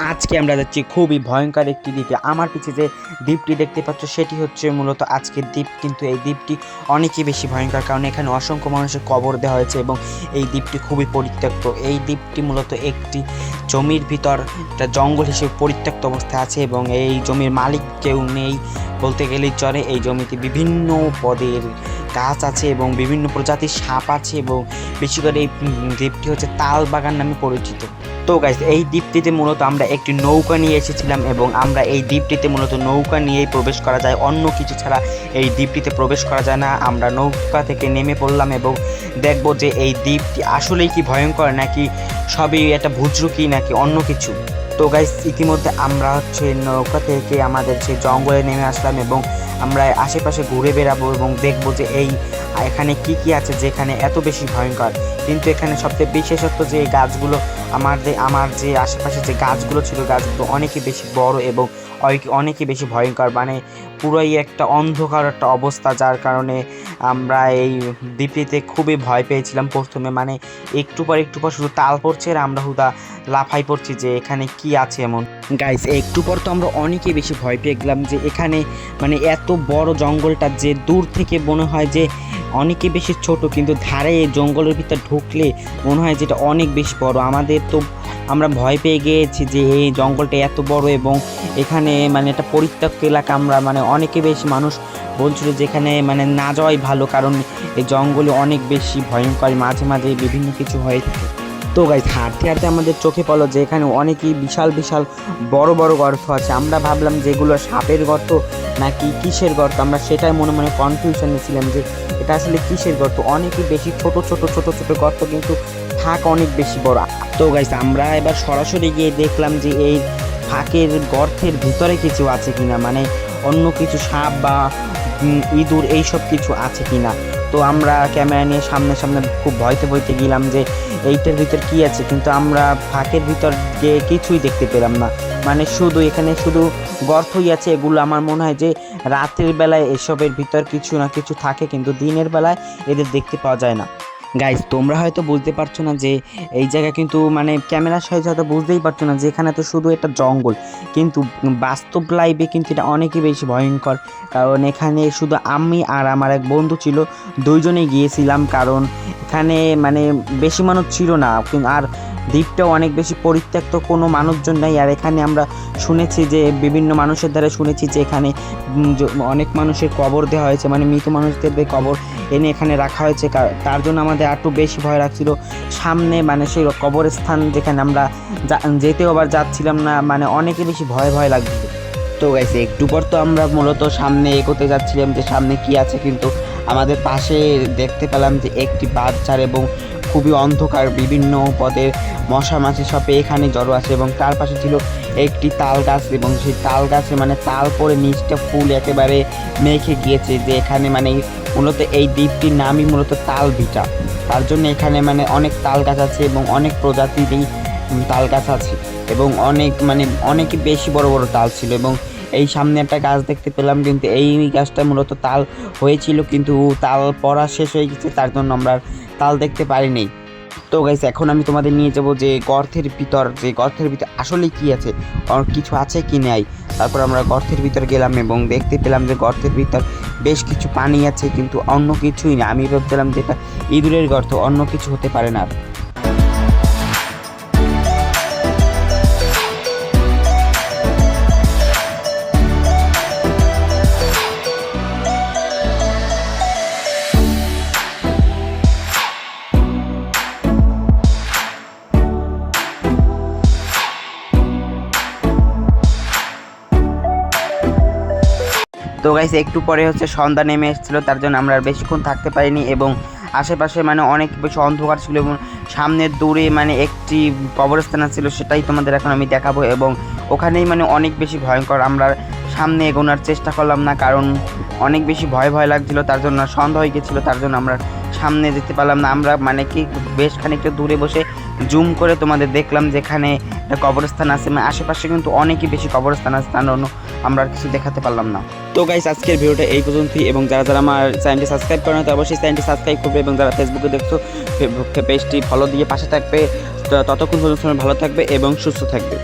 আজকে আমরা যাচ্ছি খুবই ভয়ঙ্কর একটি দ্বীপে। আমার পিছে যে দ্বীপটি দেখতে পাচ্ছ সেটি হচ্ছে মূলত আজকের দ্বীপ। কিন্তু এই দ্বীপটি অনেকই বেশি ভয়ঙ্কর, কারণ এখানে অসংখ্য মানুষের কবর দেওয়া হয়েছে এবং এই দ্বীপটি খুবই পরিত্যক্ত। এই দ্বীপটি মূলত একটি জমির ভিতর একটা জঙ্গল হিসেবে পরিত্যক্ত অবস্থায় আছে এবং এই জমির মালিক কেউ নেই বলতে গেলেই চলে। এই জমিতে বিভিন্ন পদের গাছ আছে এবং বিভিন্ন প্রজাতির সাপ আছে এবং বেশি করে এই দ্বীপটি হচ্ছে তাল বাগান নামে পরিচিত। তো গাইস, এই দ্বীপটিতে মূলত আমরা একটি নৌকা নিয়ে এসেছিলাম এবং আমরা এই দ্বীপটিতে মূলত নৌকা নিয়েই প্রবেশ করা যায়, অন্য কিছু ছাড়া এই দ্বীপটিতে প্রবেশ করা যায় না। আমরা নৌকা থেকে নেমে পড়লাম এবং দেখব যে এই দ্বীপটি আসলেই কি ভয়ঙ্কর, নাকি সবই একটা ভুজরুকি, নাকি অন্য কিছু। তো গাইস, ইতিমধ্যে আমরা হচ্ছে নৌকা থেকে আমাদের সেই জঙ্গলে নেমে আসলাম এবং আমরা আশেপাশে ঘুরে বেড়াবো এবং দেখবো যে এখানে কি আছে যেখানে এত বেশি ভয়ঙ্কর। কিন্তু এখানে সবচেয়ে বিশেষত্ব যে এই গাছগুলো, আমার যে আশেপাশে যে গাছগুলো ছিল, গাছগুলো অনেকই বেশি বড় এবং অনেকই বেশি ভয়ঙ্কর, মানে পুরোই একটা অন্ধকার একটা অবস্থা, যার কারণে আমরা এই দ্বীপটিতে খুবই ভয় পেয়েছিলাম প্রথমে। মানে একটু পর শুধু তাল পড়ছে আর আমরা হুদা লাফাই পড়ছি যে এখানে কি আছে এমন। গাইস, একটু পর তো আমরা অনেকই বেশি ভয় পেয়ে গেলাম যে এখানে মানে এত বড় জঙ্গলটা যে দূর থেকে মনে হয় যে অনেকে বেশি ছোট, কিন্তু ধারে জঙ্গলের ভিতর ঢুকলে মনে হয় যেটা অনেক বেশি বড়। আমরা ভয় পেয়ে গিয়েছি যে এই জঙ্গলটা এত বড় এবং এখানে মানে একটা পরিত্যক্ত এলাকা। আমরা মানে অনেকে বেশি মানুষ বলছিল যে এখানে মানে না যাওয়াই ভালো, কারণ এই জঙ্গলে অনেক বেশি ভয়ঙ্কর, মাঝে মাঝে বিভিন্ন কিছু হয়ে থাকে। তো গাইস, হাঁটতে হাঁটতে আমাদের চোখে পড়লো যে এখানে অনেকই বিশাল বিশাল বড় বড় গর্ত আছে। আমরা ভাবলাম যেগুলো সাপের গর্ত নাকি কিসের গর্ত, আমরা সেটাই মনে মনে কনফিউশনে ছিলাম যে এটা আসলে কিসের গর্ত। অনেকই বেশি ছোট ছোট গর্ত, কিন্তু ফাঁক অনেক বেশি বড়। তো গাইস, আমরা এবার সরাসরি গিয়ে দেখলাম যে এই ফাঁকের গর্তের ভিতরে কিছু আছে কিনা, মানে অন্য কিছু সাপ বা ইঁদুর এইসব কিছু আছে কিনা। তো আমরা ক্যামেরা নিয়ে সামনে খুব ভয়তে গেলাম যে এইটার ভিতর কি আছে, কিন্তু আমরা ফাঁকের ভিতর গিয়ে কিছুই দেখতে পেলাম না। মানে এখানে শুধু গর্তই আছে। এগুলো আমার মনে হয় যে রাতের বেলায় এসবের ভিতর কিছু না কিছু থাকে, কিন্তু দিনের বেলায় এদের দেখতে পাওয়া যায় না। গাইস, তোমরা হয়তো বুঝতে পারছো না যে এই জায়গা কিন্তু মানে ক্যামেরার সাহায্যে হয়তো বুঝতেই পারছো না যে এখানে তো শুধু একটা জঙ্গল, কিন্তু বাস্তব লাইভে কিন্তু এটা অনেকই বেশি ভয়ঙ্কর। কারণ এখানে শুধু আমি আর আমার এক বন্ধু ছিল, দুইজনেই গিয়েছিলাম, কারণ এখানে মানে বেশি মানুষ ছিল না আর দ্বীপটাও অনেক বেশি পরিত্যক্ত, কোনো মানুষজন নেই। আর এখানে আমরা শুনেছি যে বিভিন্ন মানুষের দ্বারা শুনেছি যে এখানে অনেক মানুষের কবর দেওয়া হয়েছে, মানে মৃত মানুষদের কবর এনে এখানে রাখা হয়েছে। তার জন্য আমাদের একটু বেশি ভয় লাগছিল। সামনে মানে সেই কবরস্থান যেখানে আমরা যেতেও আবার যাচ্ছিলাম না, মানে অনেকে বেশি ভয় লাগছিল। তো গাইস, একটু পর তো আমরা মূলত সামনে এগোতে যাচ্ছিলাম যে সামনে কি আছে, কিন্তু আমাদের পাশে দেখতে পেলাম যে একটি বাচ্চার এবং খুবই অন্ধকার, বিভিন্ন পদের মশা মাছি সব এখানে জড়ো আছে এবং তার পাশে ছিল একটি তাল গাছ এবং সেই তাল গাছে মানে তাল পরে নিচটা ফুল একেবারে মেখে গিয়েছে। যে এখানে মানে মূলত এই দ্বীপটির নামই মূলত তাল ভিটা, তার জন্য এখানে মানে অনেক তাল গাছ আছে এবং অনেক প্রজাতিরই তাল গাছ আছে এবং অনেক বেশি বড় বড় তাল ছিল। এবং এই সামনে একটা গাছ দেখতে পেলাম, কিন্তু এই গাছটা মূলত তাল হয়েছিল, কিন্তু তাল পড়া শেষ হয়ে গেছে, তার জন্য আমরা তাল দেখতে পারিনি। তো গাইস, এখন আমি তোমাদের নিয়ে যাব যে গর্তের ভিতর আসলে কি আছে, কিছু আছে কি নাই। তারপর আমরা গর্তের ভিতর গেলাম এবং দেখতে পেলাম যে গর্তের ভিতর বেশ কিছু পানি আছে, কিন্তু অন্য কিছুই না। আমি ভাবছিলাম যে এটা ইঁদুরের গর্ত, অন্য কিছু হতে পারে না। তো গাইস, একটু পরে হচ্ছে সন্ধ্যা নেমে এসেছিলো, তার জন্য আমরা আর বেশিক্ষণ থাকতে পারিনি এবং আশেপাশে মানে অনেক বেশি অন্ধকার ছিল এবং সামনের দূরে মানে একটি কবরস্থান ছিল, সেটাই তোমাদের এখন আমি দেখাবো এবং ওখানেই মানে অনেক বেশি ভয়ঙ্কর। আমরা সামনে এগোনোর চেষ্টা করলাম না, কারণ অনেক বেশি ভয় লাগছিলো, তার জন্য সন্ধ্যা হয়ে গেছিলো, তার জন্য আমরা সামনে যেতে পারলাম না। আমরা মানে কি বেশ খানিকটা দূরে বসে জুম করে তোমাদের দেখলাম যেখানে একটা কবরস্থান আছে, মানে আশেপাশে কিন্তু অনেকই বেশি কবরস্থান আছে, তার জন্য আমরা আর কিছু দেখাতে পারলাম না। তো গাইস, আজকের ভিডিওটা এই পর্যন্তই এবং যারা আমার চ্যানেলটি সাবস্ক্রাইব করে না তারা অবশ্যই চ্যানেলটি সাবস্ক্রাইব করবে এবং যারা ফেসবুকে দেখছো পেজটি ফলো দিয়ে পাশে থাকবে। ততক্ষণ পর্যন্ত ভালো থাকবে এবং সুস্থ থাকবে।